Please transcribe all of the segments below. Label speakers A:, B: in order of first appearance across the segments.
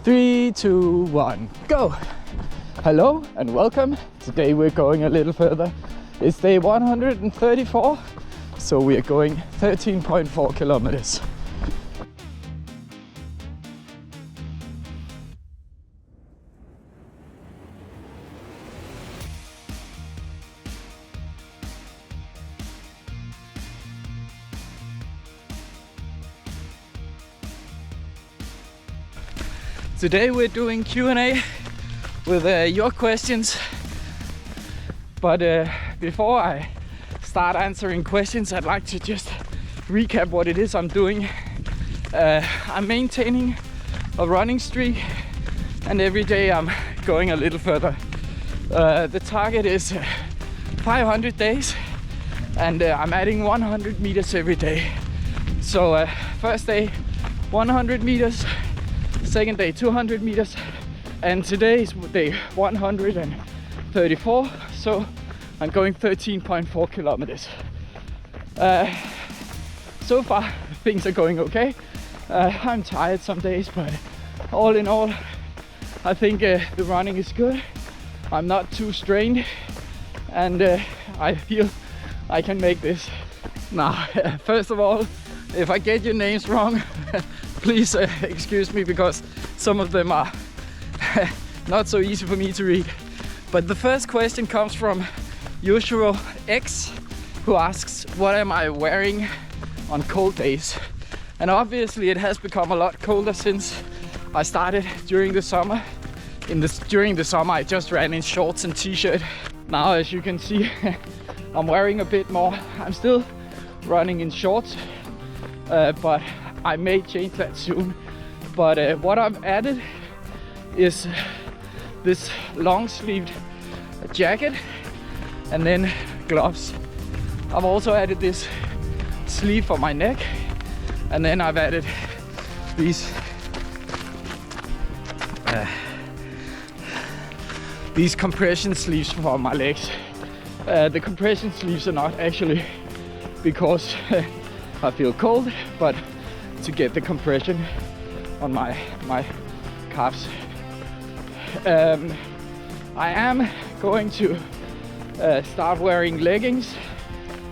A: 3, 2, 1, go! Hello and welcome. Today we're going a little further. It's day 134, so we are going 13.4 kilometers. Today we're doing Q&A with your questions, but before I start answering questions, I'd like to just recap what it is I'm doing. I'm maintaining a running streak, and every day I'm going a little further. The target is 500 days, and I'm adding 100 meters every day. So first day 100 meters, second day 200 meters, and today is day 134, so I'm going 13.4 kilometers. So far things are going okay. I'm tired some days, but all in all I think the running is good. I'm not too strained, and I feel I can make this. Now first of all, if I get your names wrong, please excuse me, because some of them are not so easy for me to read. But the first question comes from Yoshiro X, who asks, what am I wearing on cold days? And obviously it has become a lot colder since I started during the summer. During the summer I just ran in shorts and t-shirt. Now as you can see, I'm wearing a bit more. I'm still running in shorts, but I may change that soon. But what I've added is this long sleeved jacket and then gloves. I've also added this sleeve for my neck, and then I've added these compression sleeves for my legs. The compression sleeves are not actually because I feel cold, but to get the compression on my calves. I am going to start wearing leggings.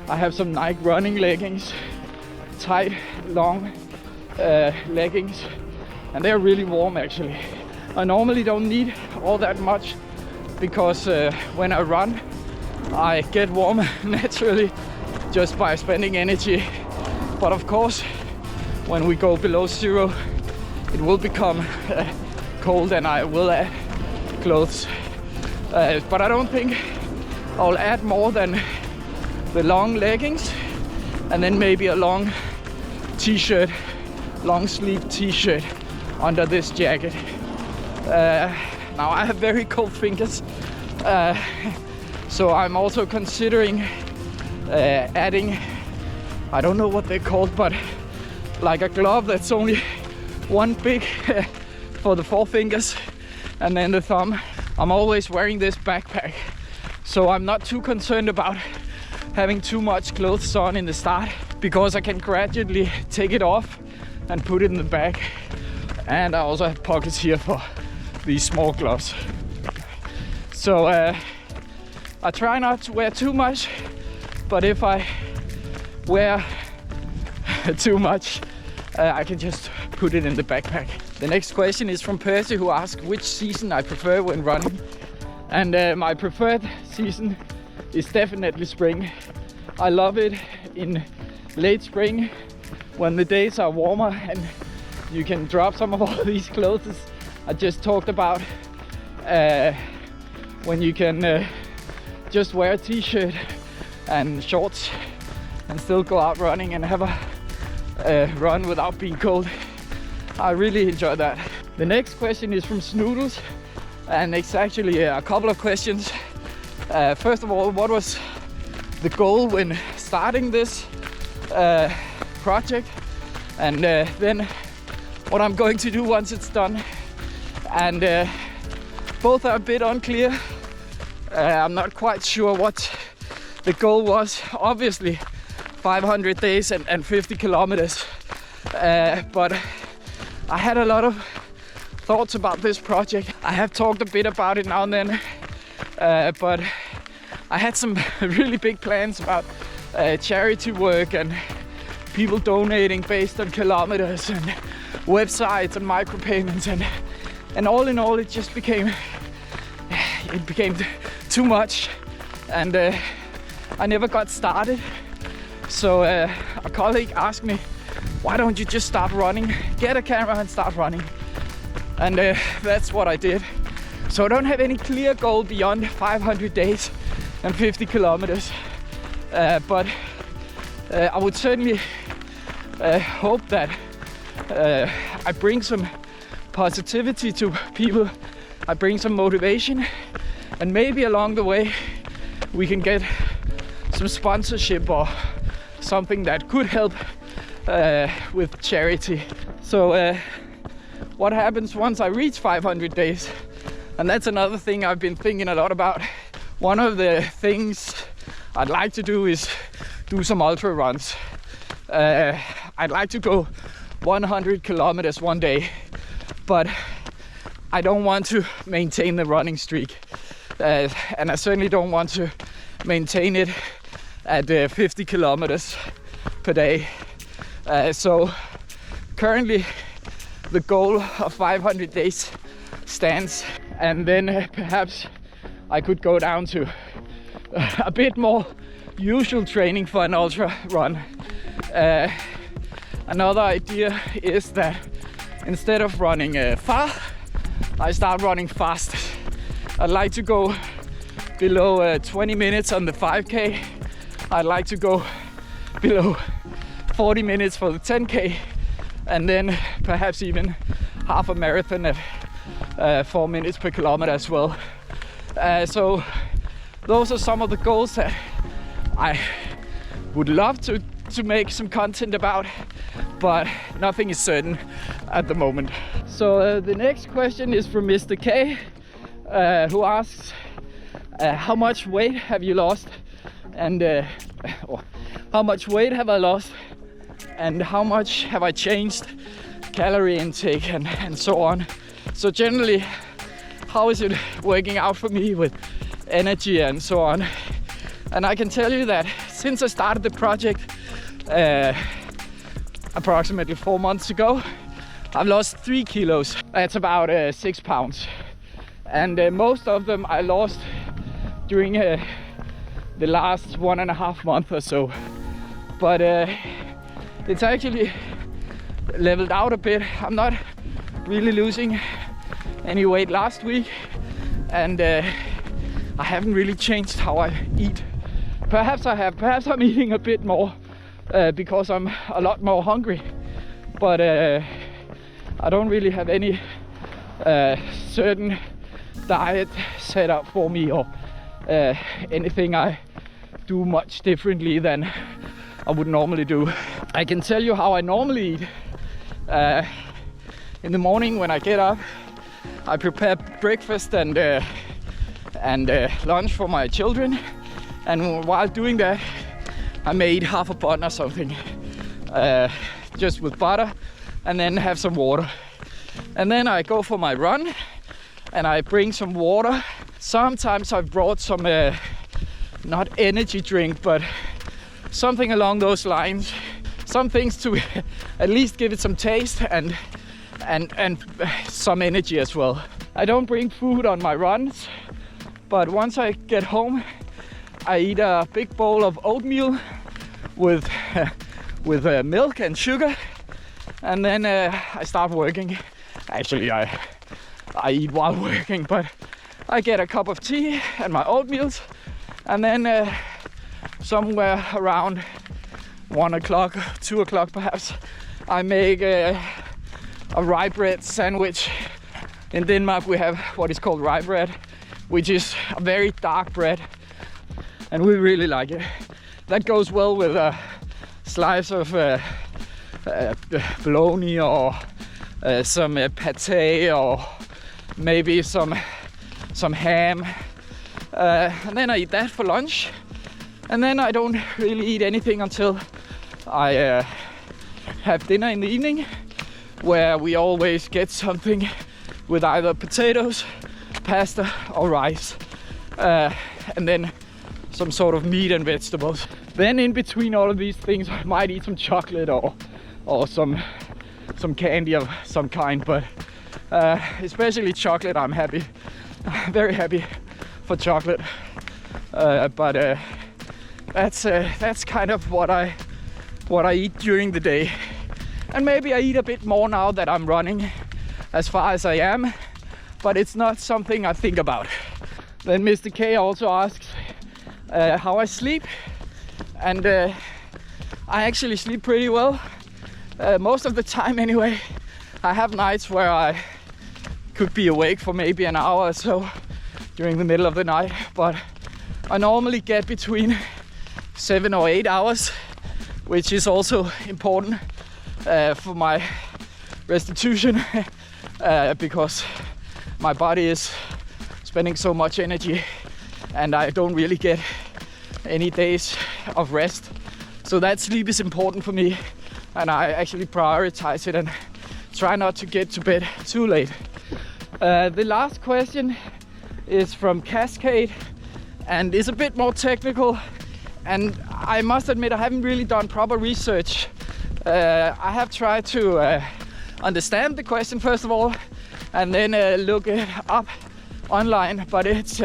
A: I have some Nike running leggings, tight, long leggings, and they're really warm actually. I normally don't need all that much because when I run I get warm naturally just by spending energy. But of course, when we go below zero, it will become cold and I will add clothes. But I don't think I'll add more than the long leggings and then maybe a long t-shirt, long sleeve t-shirt under this jacket. Now I have very cold fingers, so I'm also considering adding, I don't know what they're called, but like a glove that's only one big for the forefingers and then the thumb. I'm always wearing this backpack, so I'm not too concerned about having too much clothes on in the start, because I can gradually take it off and put it in the bag. And I also have pockets here for these small gloves. So I try not to wear too much, but if I wear too much, I can just put it in the backpack. The next question is from Percy, who asks which season I prefer when running. And my preferred season is definitely spring. I love it in late spring when the days are warmer and you can drop some of all these clothes I just talked about. When you can just wear a t-shirt and shorts and still go out running and have a run without being cold. I really enjoy that. The next question is from Snoodles, and it's actually a couple of questions. First of all, what was the goal when starting this project, and then what I'm going to do once it's done. And both are a bit unclear. I'm not quite sure what the goal was. Obviously 500 days and 50 kilometers, but I had a lot of thoughts about this project. I have talked a bit about it now and then, but I had some really big plans about charity work and people donating based on kilometers and websites and micropayments, and all in all it just became too much, and I never got started. So a colleague asked me, why don't you just start running, get a camera and start running, and that's what I did. So I don't have any clear goal beyond 500 days and 50 kilometers, but I would certainly hope that I bring some positivity to people, I bring some motivation, and maybe along the way we can get some sponsorship or something that could help with charity. So what happens once I reach 500 days? And that's another thing I've been thinking a lot about. One of the things I'd like to do is do some ultra runs. I'd like to go 100 kilometers one day, but I don't want to maintain the running streak, and I certainly don't want to maintain it at 50 kilometers per day. So currently the goal of 500 days stands, and then perhaps I could go down to a bit more usual training for an ultra run. Another idea is that instead of running far, I start running fast. I'd like to go below 20 minutes on the 5K. I'd like to go below 40 minutes for the 10K, and then perhaps even half a marathon at 4 minutes per kilometer as well. So those are some of the goals that I would love to make some content about, but nothing is certain at the moment. So the next question is from Mr. K, who asks, how much weight have you lost, and how much weight have I lost, and how much have I changed calorie intake, and so on. So generally, how is it working out for me with energy and so on? And I can tell you that since I started the project approximately 4 months ago, I've lost 3 kilos. That's about 6 pounds. And most of them I lost during the last 1.5 months or so. But it's actually leveled out a bit. I'm not really losing any weight last week, and I haven't really changed how I eat. Perhaps I have. Perhaps I'm eating a bit more because I'm a lot more hungry. But I don't really have any certain diet set up for me, or anything I do much differently than I would normally do. I can tell you how I normally eat. In the morning when I get up, I prepare breakfast and lunch for my children, and while doing that I may eat half a bun or something, just with butter, and then have some water. And then I go for my run and I bring some water. Sometimes I've brought some not energy drink, but something along those lines, some things to at least give it some taste and some energy as well. I don't bring food on my runs, but once I get home I eat a big bowl of oatmeal with milk and sugar, and then I start working. Actually I eat while working, but I get a cup of tea and my oatmeals, and then somewhere around 1 o'clock, 2 o'clock perhaps, I make a rye bread sandwich. In Denmark we have what is called rye bread, which is a very dark bread, and we really like it. That goes well with a slice of bologna, or some pate, or maybe some ham, and then I eat that for lunch, and then I don't really eat anything until I have dinner in the evening, where we always get something with either potatoes, pasta or rice, and then some sort of meat and vegetables. Then in between all of these things, I might eat some chocolate or some candy of some kind, but especially chocolate. I'm happy, very happy for chocolate. But that's kind of what I eat during the day. And maybe I eat a bit more now that I'm running as far as I am, but it's not something I think about. Then Mr. K also asks how I sleep, and I actually sleep pretty well, most of the time anyway. I have nights where I could be awake for maybe an hour or so during the middle of the night, but I normally get between 7 or 8 hours, which is also important for my restitution, because my body is spending so much energy and I don't really get any days of rest. So that sleep is important for me, and I actually prioritize it and try not to get to bed too late. The last question is from Cascade and is a bit more technical, and I must admit I haven't really done proper research. I have tried to understand the question first of all, and then look it up online, but it's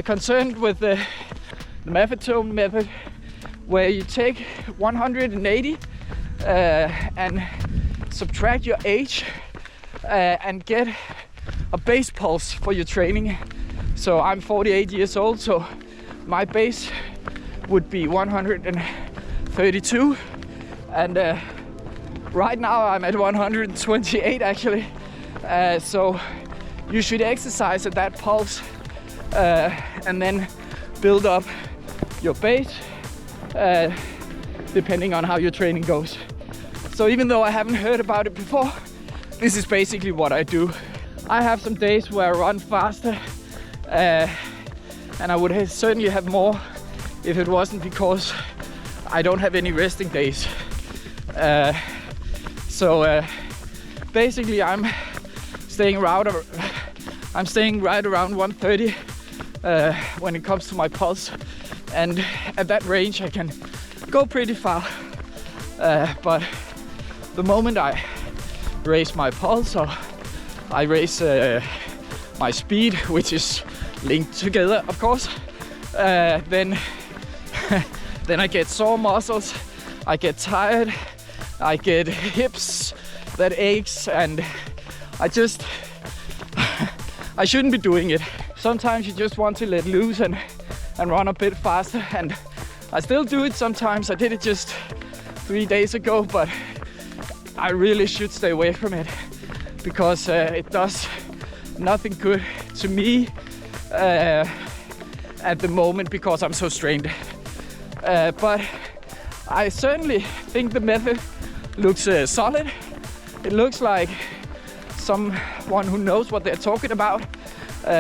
A: concerned with the methadone method, where you take 180 and subtract your age and get a base pulse for your training. So I'm 48 years old, so my base would be 132, and right now I'm at 128 actually. So you should exercise at that pulse and then build up your base depending on how your training goes. So even though I haven't heard about it before, this is basically what I do. I have some days where I run faster, and I would certainly have more if it wasn't because I don't have any resting days. So basically I'm staying right around 130 when it comes to my pulse, and at that range I can go pretty far. But the moment I raise my pulse or I raise my speed, which is linked together of course, then I get sore muscles, I get tired, I get hips that aches, and I shouldn't be doing it. Sometimes you just want to let loose and run a bit faster, and I still do it sometimes. I did it just 3 days ago, but I really should stay away from it because it does nothing good to me at the moment because I'm so strained. But I certainly think the method looks solid. It looks like someone who knows what they're talking about.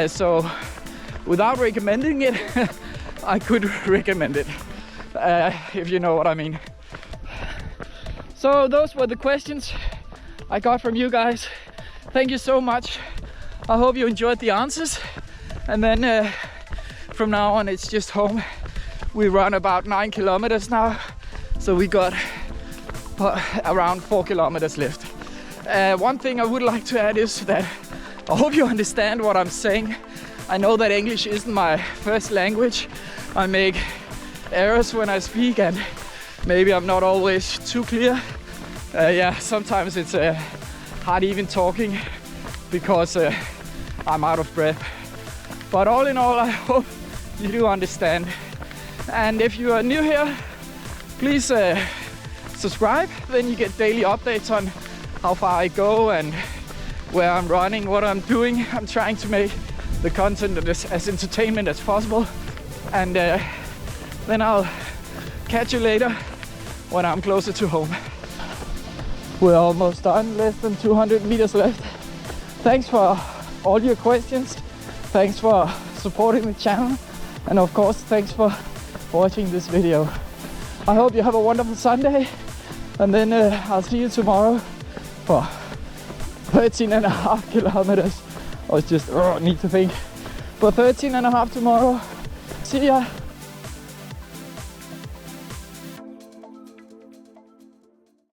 A: So without recommending it, I could recommend it, if you know what I mean. So those were the questions I got from you guys. Thank you so much. I hope you enjoyed the answers. And then from now on, it's just home. We run about 9 kilometers now. So we got around 4 kilometers left. One thing I would like to add is that I hope you understand what I'm saying. I know that English isn't my first language. I make errors when I speak, and maybe I'm not always too clear. Yeah, sometimes it's hard even talking because I'm out of breath. But all in all, I hope you do understand. And if you are new here, please subscribe. Then you get daily updates on how far I go and where I'm running, what I'm doing. I'm trying to make the content as entertainment as possible. And then I'll catch you later when I'm closer to home. We're almost done, less than 200 meters left. Thanks for all your questions. Thanks for supporting the channel. And of course, thanks for watching this video. I hope you have a wonderful Sunday. And then I'll see you tomorrow for 13.5 kilometers. I was just need to think. But 13.5 tomorrow. See ya.